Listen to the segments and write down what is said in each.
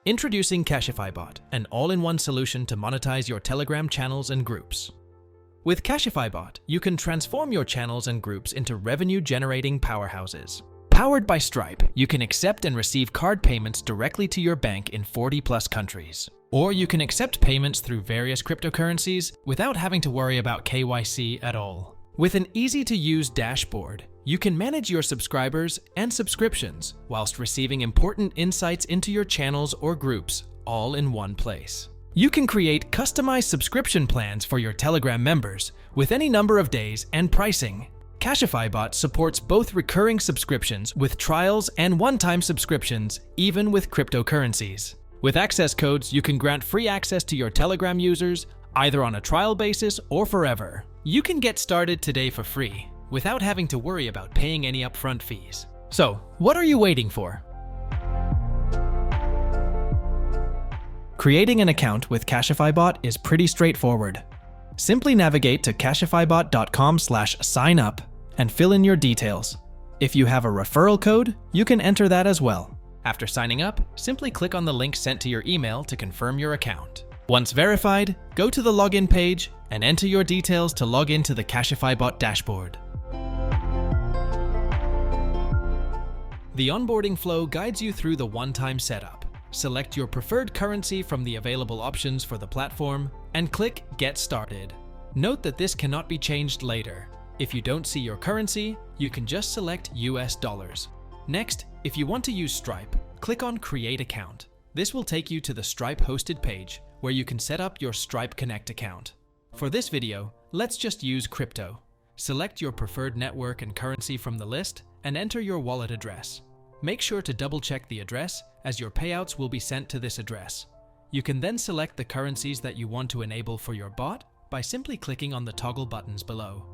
Introducing Cashifybot, an all-in-one solution to monetize your Telegram channels and groups. With Cashifybot, you can transform your channels and groups into revenue-generating powerhouses. Powered by Stripe, you can accept and receive card payments directly to your bank in 40+ countries. Or you can accept payments through various cryptocurrencies without having to worry about KYC at all. With an easy-to-use dashboard, you can manage your subscribers and subscriptions whilst receiving important insights into your channels or groups all in one place. You can create customized subscription plans for your Telegram members with any number of days and pricing. Cashifybot supports both recurring subscriptions with trials and one-time subscriptions, even with cryptocurrencies. With access codes, you can grant free access to your Telegram users, either on a trial basis or forever. You can get started today for free, without having to worry about paying any upfront fees. So, what are you waiting for? Creating an account with Cashifybot is pretty straightforward. Simply navigate to cashifybot.com/sign-up and fill in your details. If you have a referral code, you can enter that as well. After signing up, simply click on the link sent to your email to confirm your account. Once verified, go to the login page and enter your details to log into the Cashifybot dashboard. The onboarding flow guides you through the one-time setup. Select your preferred currency from the available options for the platform and click Get Started. Note that this cannot be changed later. If you don't see your currency, you can just select US dollars. Next, if you want to use Stripe, click on Create Account. This will take you to the Stripe hosted page where you can set up your Stripe Connect account. For this video, let's just use crypto. Select your preferred network and currency from the list and enter your wallet address. Make sure to double-check the address as your payouts will be sent to this address. You can then select the currencies that you want to enable for your bot by simply clicking on the toggle buttons below.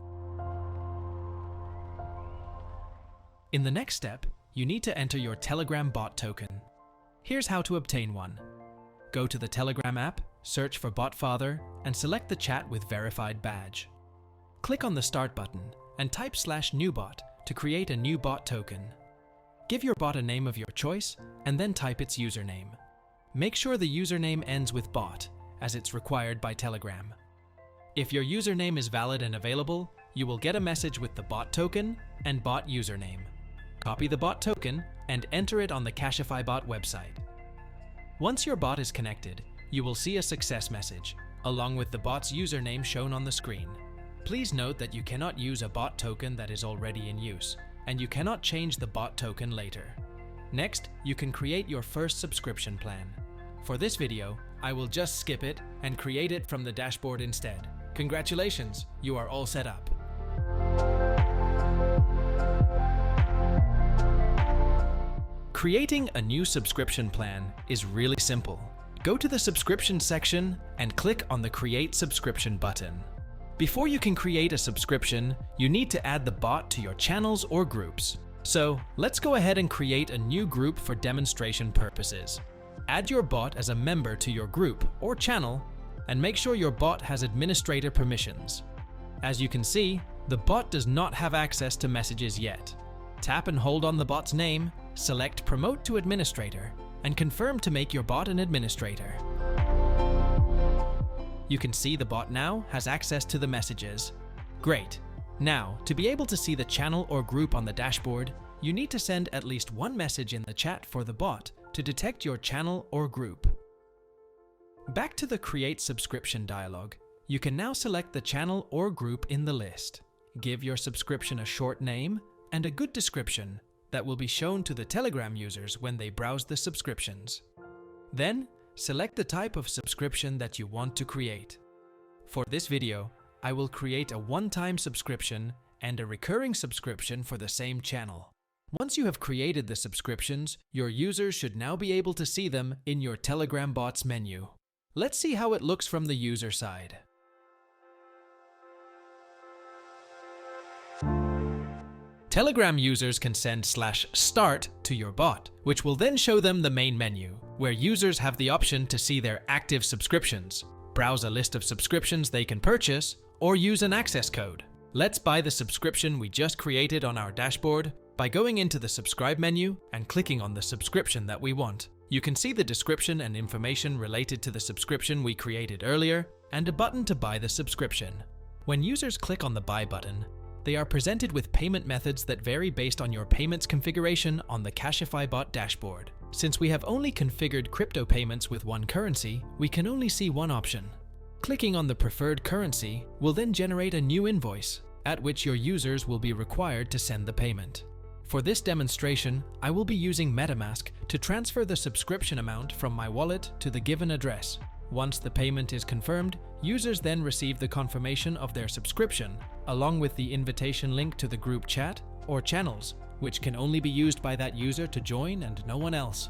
In the next step, you need to enter your Telegram bot token. Here's how to obtain one. Go to the Telegram app, search for BotFather, and select the chat with verified badge. Click on the Start button and type /newbot to create a new bot token. Give your bot a name of your choice and then type its username. Make sure the username ends with bot, as it's required by Telegram. If your username is valid and available, you will get a message with the bot token and bot username. Copy the bot token and enter it on the Cashifybot website. Once your bot is connected, you will see a success message, along with the bot's username shown on the screen. Please note that you cannot use a bot token that is already in use, and you cannot change the bot token later. Next, you can create your first subscription plan. For this video, I will just skip it and create it from the dashboard instead. Congratulations, you are all set up. Creating a new subscription plan is really simple. Go to the subscription section and click on the Create Subscription button. Before you can create a subscription, you need to add the bot to your channels or groups. So let's go ahead and create a new group for demonstration purposes. Add your bot as a member to your group or channel and make sure your bot has administrator permissions. As you can see, the bot does not have access to messages yet. Tap and hold on the bot's name, select Promote to Administrator, and confirm to make your bot an administrator. You can see the bot now has access to the messages. Great. Now, to be able to see the channel or group on the dashboard, you need to send at least one message in the chat for the bot to detect your channel or group. Back to the Create Subscription dialog, you can now select the channel or group in the list. Give your subscription a short name and a good description that will be shown to the Telegram users when they browse the subscriptions. Then, select the type of subscription that you want to create. For this video, I will create a one-time subscription and a recurring subscription for the same channel. Once you have created the subscriptions, your users should now be able to see them in your Telegram bots menu. Let's see how it looks from the user side. Telegram users can send /start to your bot, which will then show them the main menu, where users have the option to see their active subscriptions, browse a list of subscriptions they can purchase, or use an access code. Let's buy the subscription we just created on our dashboard by going into the subscribe menu and clicking on the subscription that we want. You can see the description and information related to the subscription we created earlier, and a button to buy the subscription. When users click on the Buy button, they are presented with payment methods that vary based on your payments configuration on the Cashifybot dashboard. Since we have only configured crypto payments with one currency, we can only see one option. Clicking on the preferred currency will then generate a new invoice, at which your users will be required to send the payment. For this demonstration, I will be using MetaMask to transfer the subscription amount from my wallet to the given address. Once the payment is confirmed, users then receive the confirmation of their subscription, along with the invitation link to the group chat or channels, which can only be used by that user to join and no one else.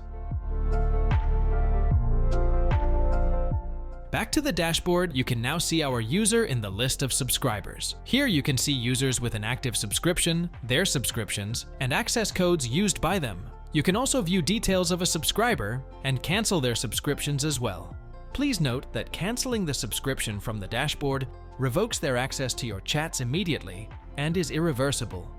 Back to the dashboard, you can now see our user in the list of subscribers. Here you can see users with an active subscription, their subscriptions, and access codes used by them. You can also view details of a subscriber and cancel their subscriptions as well. Please note that canceling the subscription from the dashboard revokes their access to your chats immediately and is irreversible.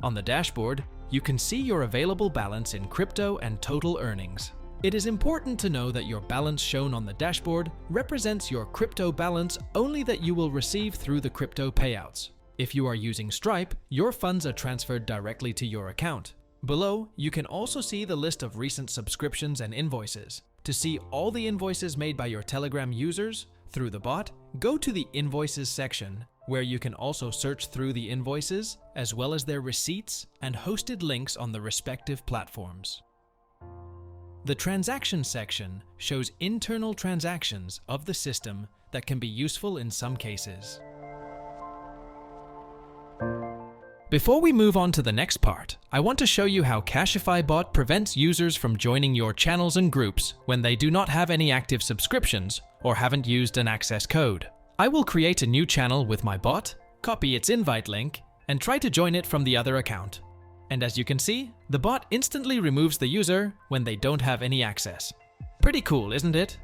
On the dashboard, you can see your available balance in crypto and total earnings. It is important to know that your balance shown on the dashboard represents your crypto balance only that you will receive through the crypto payouts. If you are using Stripe, your funds are transferred directly to your account. Below, you can also see the list of recent subscriptions and invoices. To see all the invoices made by your Telegram users through the bot, go to the Invoices section, where you can also search through the invoices, as well as their receipts and hosted links on the respective platforms. The Transactions section shows internal transactions of the system that can be useful in some cases. Before we move on to the next part, I want to show you how Cashifybot prevents users from joining your channels and groups when they do not have any active subscriptions or haven't used an access code. I will create a new channel with my bot, copy its invite link, and try to join it from the other account. And as you can see, the bot instantly removes the user when they don't have any access. Pretty cool, isn't it?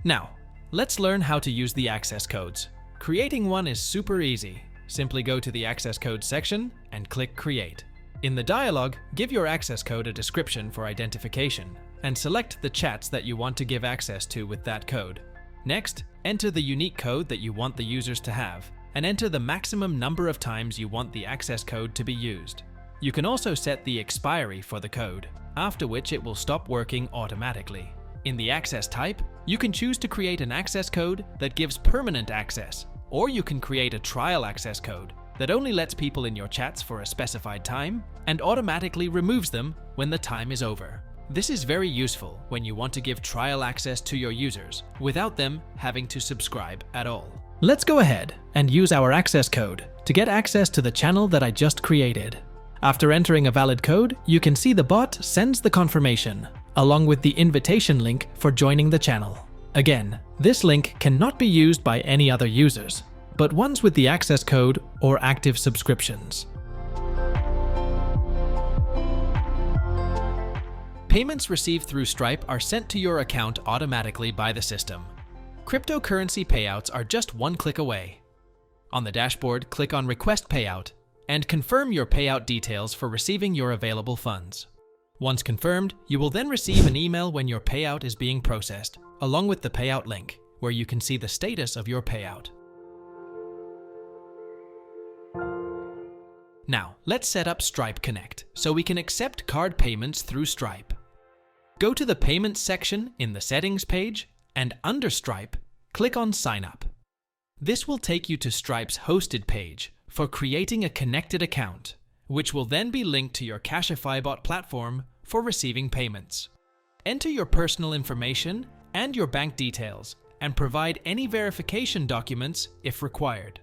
Now, let's learn how to use the access codes. Creating one is super easy. Simply go to the access code section and click Create. In the dialog, give your access code a description for identification and select the chats that you want to give access to with that code. Next, enter the unique code that you want the users to have and enter the maximum number of times you want the access code to be used. You can also set the expiry for the code, after which it will stop working automatically. In the access type, you can choose to create an access code that gives permanent access, or you can create a trial access code that only lets people in your chats for a specified time and automatically removes them when the time is over. This is very useful when you want to give trial access to your users without them having to subscribe at all. Let's go ahead and use our access code to get access to the channel that I just created. After entering a valid code, you can see the bot sends the confirmation, along with the invitation link for joining the channel. Again, this link cannot be used by any other users, but ones with the access code or active subscriptions. Payments received through Stripe are sent to your account automatically by the system. Cryptocurrency payouts are just one click away. On the dashboard, click on Request Payout and confirm your payout details for receiving your available funds. Once confirmed, you will then receive an email when your payout is being processed, along with the payout link, where you can see the status of your payout. Now, let's set up Stripe Connect so we can accept card payments through Stripe. Go to the Payments section in the Settings page, and under Stripe, click on Sign Up. This will take you to Stripe's hosted page for creating a connected account, which will then be linked to your Cashifybot platform for receiving payments. Enter your personal information and your bank details, and provide any verification documents if required.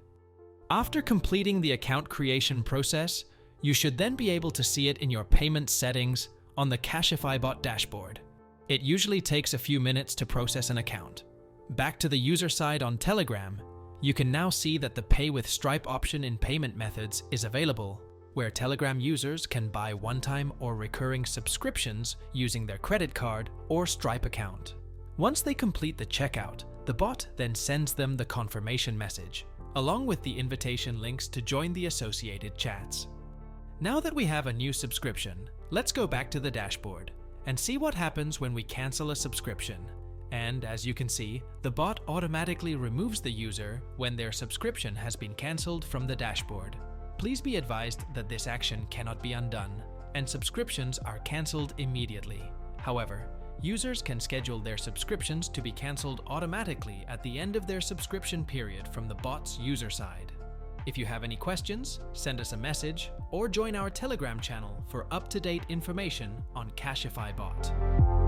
After completing the account creation process, you should then be able to see it in your payment settings on the Cashifybot dashboard. It usually takes a few minutes to process an account. Back to the user side on Telegram, you can now see that the Pay with Stripe option in payment methods is available, where Telegram users can buy one-time or recurring subscriptions using their credit card or Stripe account. Once they complete the checkout, the bot then sends them the confirmation message, along with the invitation links to join the associated chats. Now that we have a new subscription, let's go back to the dashboard and see what happens when we cancel a subscription. And as you can see, the bot automatically removes the user when their subscription has been cancelled from the dashboard. Please be advised that this action cannot be undone, and subscriptions are cancelled immediately. However, users can schedule their subscriptions to be cancelled automatically at the end of their subscription period from the bot's user side. If you have any questions, send us a message or join our Telegram channel for up-to-date information on Cashifybot.